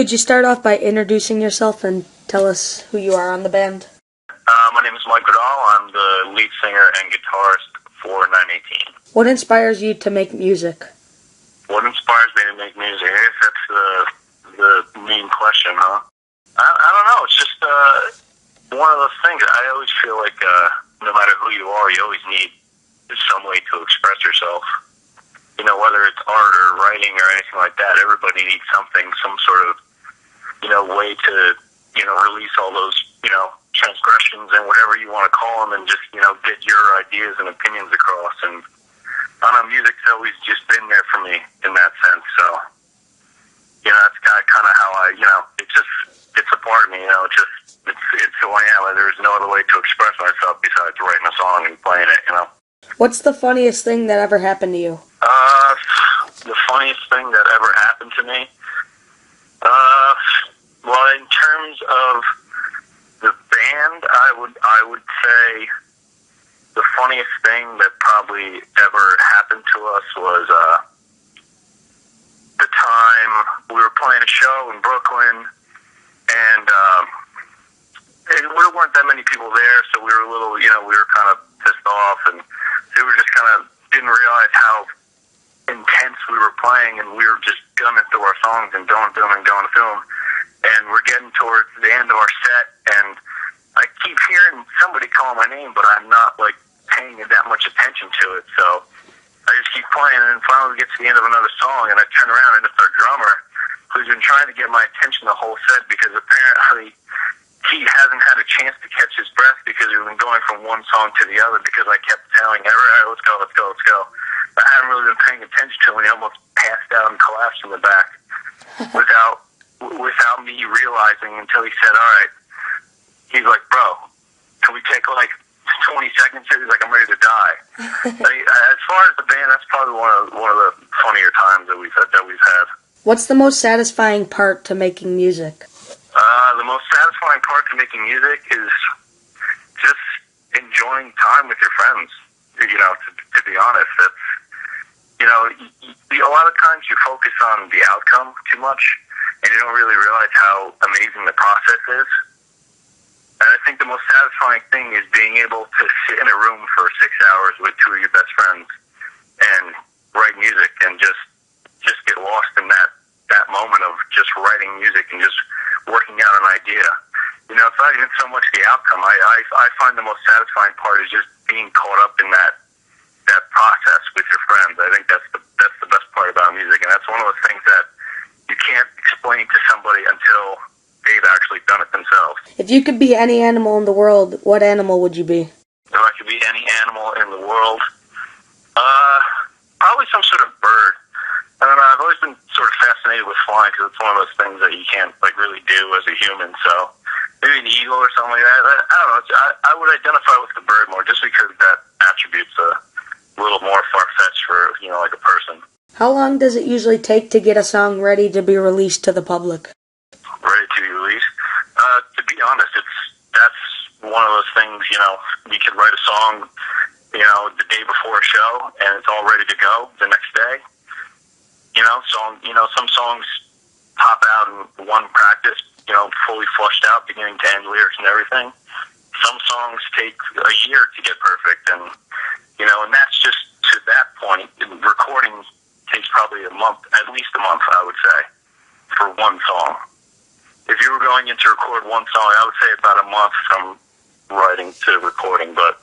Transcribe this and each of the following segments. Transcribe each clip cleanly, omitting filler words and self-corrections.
Could you start off by introducing yourself and tell us who you are on the band? My name is Mike Goodall. I'm the lead singer and guitarist for 918. What inspires you to make music? What inspires me to make music? I guess that's the main question, huh? I don't know. It's just one of those things. I always feel like no matter who you are, you always need some way to express yourself. You know, whether it's art or writing or anything like that, everybody needs something, some sort of, way to, release all those, transgressions and whatever you want to call them and just, get your ideas and opinions across. And I don't know, music's always just been there for me in that sense. So, that's kind of how I, it's a part of me, it's who I am. There's no other way to express myself besides writing a song and playing it, What's the funniest thing that ever happened to you? The funniest thing that ever happened to me? Well, in terms of the band, I would say the funniest thing that probably ever happened to us was the time we were playing a show in Brooklyn, and there weren't that many people there, so we were a little, we were kind of pissed off, and we were just kind of didn't realize how intense we were playing, and we were just gunning through our songs and going through them and going through them. And we're getting towards the end of our set, and I keep hearing somebody call my name, but I'm not, paying that much attention to it. So I just keep playing, and then finally we get to the end of another song, and I turn around, and it's our drummer, who's been trying to get my attention the whole set, because apparently he hasn't had a chance to catch his breath, because we've been going from one song to the other, because I kept telling him, all right, let's go. I haven't really been paying attention to him. He almost passed out and collapsed in the back without me realizing until he said, all right. He's like, bro, can we take 20 seconds here? He's like, I'm ready to die. As far as the band, that's probably one of the funnier times that we've had. What's the most satisfying part to making music? The most satisfying part to making music is just enjoying time with your friends. To be honest, that's, a lot of times you focus on the outcome too much, and you don't really realize how amazing the process is. And I think the most satisfying thing is being able to sit in a room for 6 hours with two of your best friends and write music and just get lost in that moment of just writing music and just working out an idea. It's not even so much the outcome. I find the most satisfying part is just being caught up in that process with your friends. I think that's the best part about music, and that's one of those things that you can't explain to somebody until they've actually done it themselves. If you could be any animal in the world, what animal would you be? If I could be any animal in the world, probably some sort of bird. I don't know, I've always been sort of fascinated with flying because it's one of those things that you can't really do as a human, so maybe an eagle or something like that. I don't know, I would identify with the bird more just because that attribute's a little more far-fetched for, like a person. How long does it usually take to get a song ready to be released to the public? Ready to be released? To be honest, that's one of those things, we could write a song, the day before a show, and it's all ready to go the next day. Some songs pop out in one practice, fully flushed out, beginning to end, lyrics and everything. Some songs take a year to get perfect, and that's just to that point. Recording takes probably a month, at least a month, I would say, for one song. If you were going in to record one song, I would say about a month from writing to recording, but,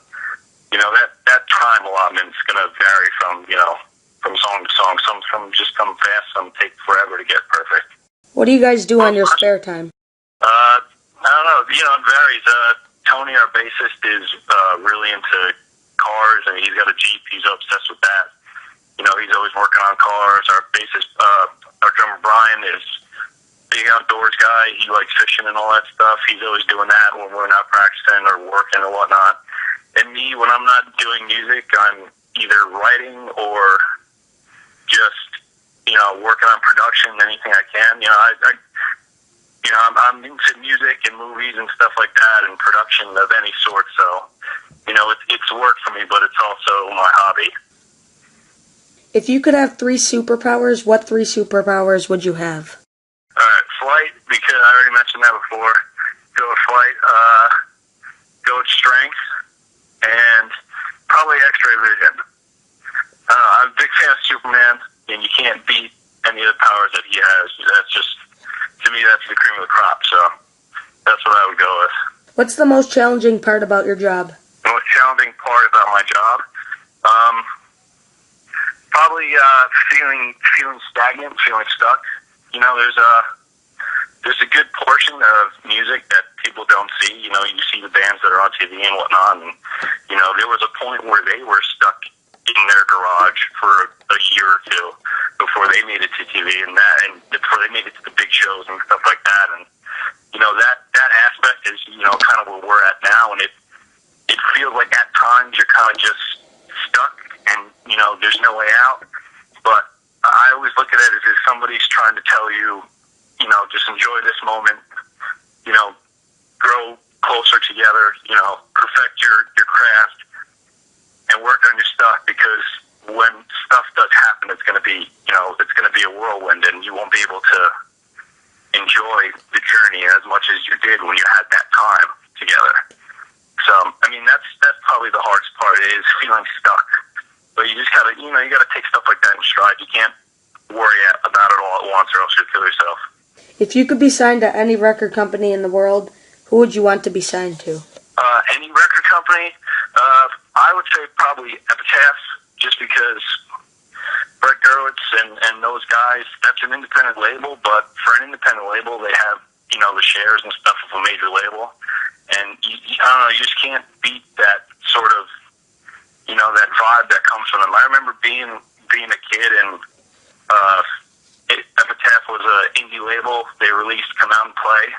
that time allotment is going to vary from song to song. Some just come fast, some take forever to get perfect. What do you guys do on your spare time? I don't know, it varies. Tony, our bassist, is really into cars, and he's got a Jeep. He's obsessed with that. He's always working on cars. Our bassist, our drummer Brian, is big outdoors guy. He likes fishing and all that stuff. He's always doing that when we're not practicing or working or whatnot. And me, when I'm not doing music, I'm either writing or just, working on production, anything I can. I'm into music and movies and stuff like that and production of any sort. So, it's work for me, but it's also my hobby. If you could have 3 superpowers, what 3 superpowers would you have? Alright, flight, because I already mentioned that before. Go with flight. Go with strength, and probably X-ray vision. I'm a big fan of Superman, and you can't beat any of the powers that he has. That's just, to me, that's the cream of the crop. So that's what I would go with. What's the most challenging part about your job? The most challenging part about my job, probably feeling stagnant, feeling stuck. You know, there's a good portion of music that people don't see. You know, you see the bands that are on TV and whatnot, and you know, there was a point where they were stuck in their garage for a year or two before they made it to TV and before they made it to the big shows and stuff like that. And you know, that aspect is, you know, kind of where we're at now, and it feels like at times you're kind of just stuck, and you know, there's no way out. But I always look at it as if somebody's trying to tell you, you know, just enjoy this moment, you know, grow closer together, you know, perfect your craft and work on your stuff, because when stuff does happen, it's going to be, you know, it's going to be a whirlwind, and you won't be able to enjoy the journey as much as you did when you had that time together. So, I mean, that's probably the hardest part, is feeling stuck. But you just gotta, you know, you gotta take stuff like that in stride. You can't worry about it all at once, or else you'll kill yourself. If you could be signed to any record company in the world, who would you want to be signed to? Any record company, I would say probably Epitaph, just because Brett Gurewitz and those guys, that's an independent label, but for an independent label, they have, you know, the shares and stuff of a major label. And, I don't know, you just can't beat that sort of, you know, that vibe that comes from them. I remember being a kid, and Epitaph was an indie label. They released Come Out and Play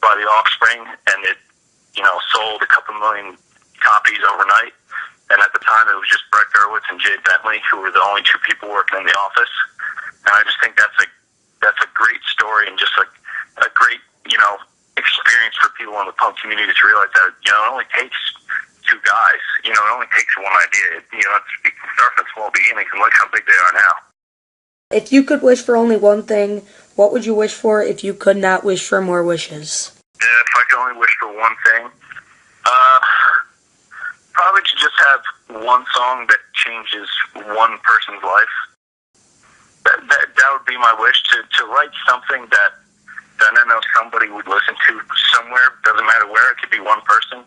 by The Offspring, and it, you know, sold a couple million copies overnight. And at the time, it was just Brett Gurewitz and Jay Bentley, who were the only two people working in the office. And I just think that's a great story, and just a great, you know, experience for people in the punk community to realize that, you know, it only takes two guys. You know, it only takes one idea. You know, it can start from small beginnings, and look how big they are now. If you could wish for only one thing, what would you wish for if you could not wish for more wishes? If I could only wish for one thing, probably to just have one song that changes one person's life. That would be my wish, to write something that I know somebody would listen to somewhere. Doesn't matter where, it could be one person.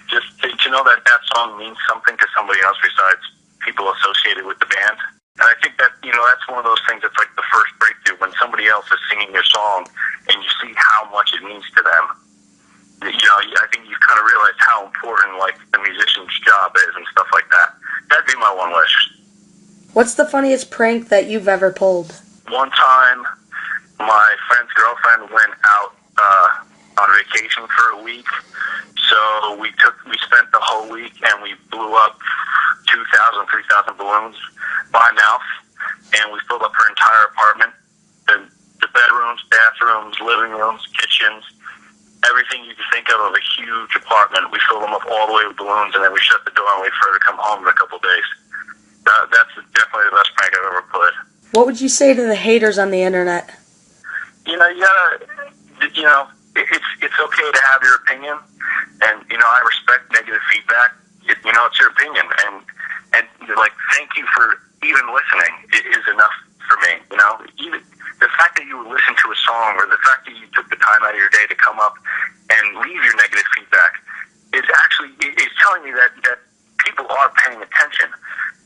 Just to know that song means something to somebody else besides people associated with the band. And I think that, you know, that's one of those things that's like the first breakthrough, when somebody else is singing your song and you see how much it means to them. You know, I think you kind of realize how important, like, the musician's job is and stuff like that. That'd be my one wish. What's the funniest prank that you've ever pulled? One time, my friend's girlfriend went out on vacation for a week. So we spent the whole week, and we blew up 2,000, 3,000 balloons by mouth, and we filled up her entire apartment, the bedrooms, bathrooms, living rooms, kitchens, everything you can think of a huge apartment. We filled them up all the way with balloons, and then we shut the door and wait for her to come home in a couple of days. That's definitely the best prank I've ever played. What would you say to the haters on the internet? You know, you gotta, you know, it's okay to have your opinion, and, you know, I respect negative feedback. You know, it's your opinion, and like, thank you for even listening is enough for me. You know, even the fact that you would listen to a song, or the fact that you took the time out of your day to come up and leave your negative feedback, is telling me that people are paying attention.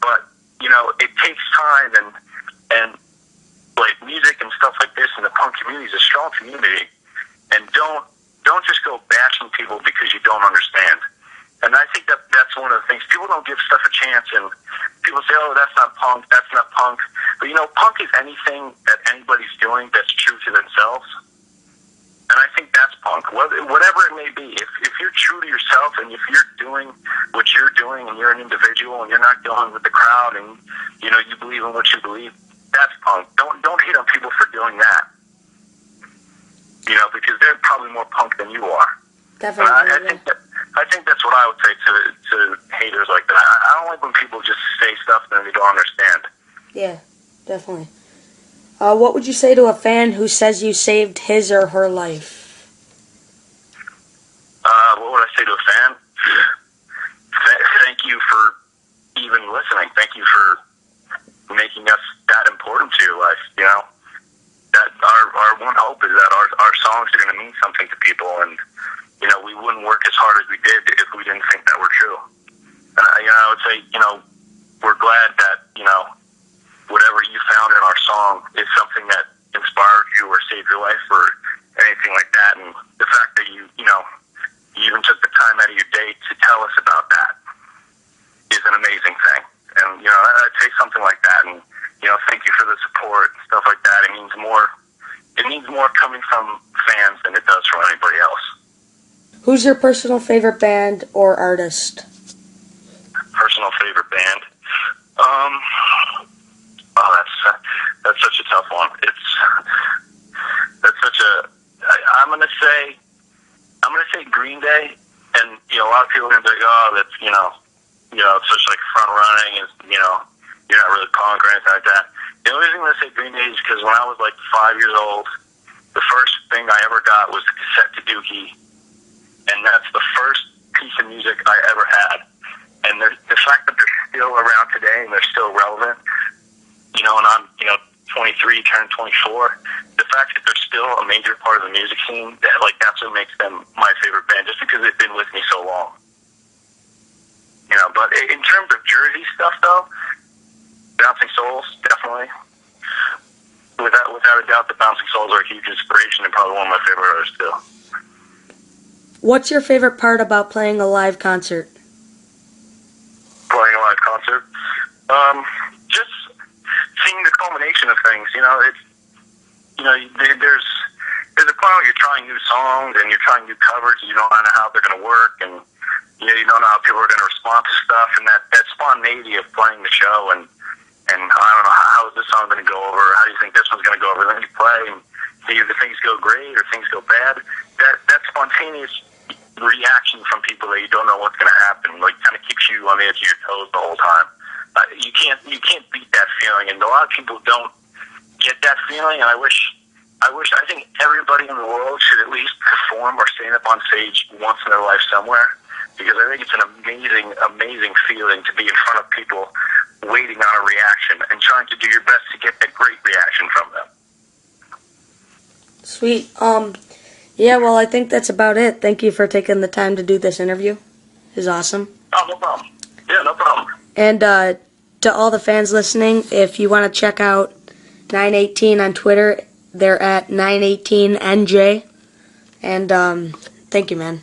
But, you know, it takes time, and like, music and stuff like this in the punk community is a strong community, and don't just go bashing people because you don't understand. And I think that's one of the things. People don't give stuff a chance, and people say, oh, that's not punk, that's not punk. But, you know, punk is anything that anybody's doing that's true to themselves. And I think that's punk, whatever it may be. If you're true to yourself, and if you're doing what you're doing, and you're an individual, and you're not going with the crowd, and, you know, you believe in what you believe, that's punk. Don't hate on people for doing that. You know, because they're probably more punk than you are. Definitely. I think that's what I would say to haters like that. I don't like when people just say stuff that they don't understand. Yeah, definitely. What would you say to a fan who says you saved his or her life? What would I say to a fan? Thank you for even listening. Thank you for making us that important to your life. You know, that our one hope is that our songs are going to mean something to people, and you know, we wouldn't work as hard as we did if we didn't think that were true. And I would say, you know, we're glad that, you know, whatever you found in our song is something that inspired you or saved your life or anything like that. And the fact that you know, you even took the time out of your day to tell us about that is an amazing thing. And, you know, I'd say something like that. And, you know, thank you for the support and stuff like that. It means more coming from fans than it does from anybody else. Who's your personal favorite band or artist? Personal favorite band? That's such a tough one. I'm gonna say Green Day, and you know, a lot of people are gonna be like, oh, that's it's such like front running, and you know, you're not really punk or anything like that. The only reason I say Green Day is because when I was like 5 years old, the first thing I ever got was the cassette to Dookie, and that's the first piece of music I ever had. And the fact that they're still around today and they're still relevant, you know, and I'm, you know, 23, turning 24, the fact that they're still a major part of the music scene, that's what makes them my favorite band, just because they've been with me so long. You know, but in terms of Jersey stuff, though, Bouncing Souls, definitely. Without a doubt, the Bouncing Souls are a huge inspiration and probably one of my favorite artists, too. What's your favorite part about playing a live concert? Playing a live concert? Just seeing the culmination of things. You know, there's a point where you're trying new songs and you're trying new covers and you don't know how they're going to work, and you don't know how people are going to respond to stuff, and that spontaneity of playing the show and I don't know, how is this song going to go over? How do you think this one's going to go over? Then you play and either things go great or things go bad. That spontaneous reaction from people that you don't know what's going to happen, like, kind of keeps you on the edge of your toes the whole time. You can't beat that feeling, and a lot of people don't get that feeling. And I think everybody in the world should at least perform or stand up on stage once in their life somewhere, because I think it's an amazing feeling to be in front of people waiting on a reaction and trying to do your best to get a great reaction from them. Sweet. Yeah, well, I think that's about it. Thank you for taking the time to do this interview. It was awesome. Oh, no problem. Yeah, no problem. And to all the fans listening, if you want to check out 918 on Twitter, they're at 918NJ. And thank you, man.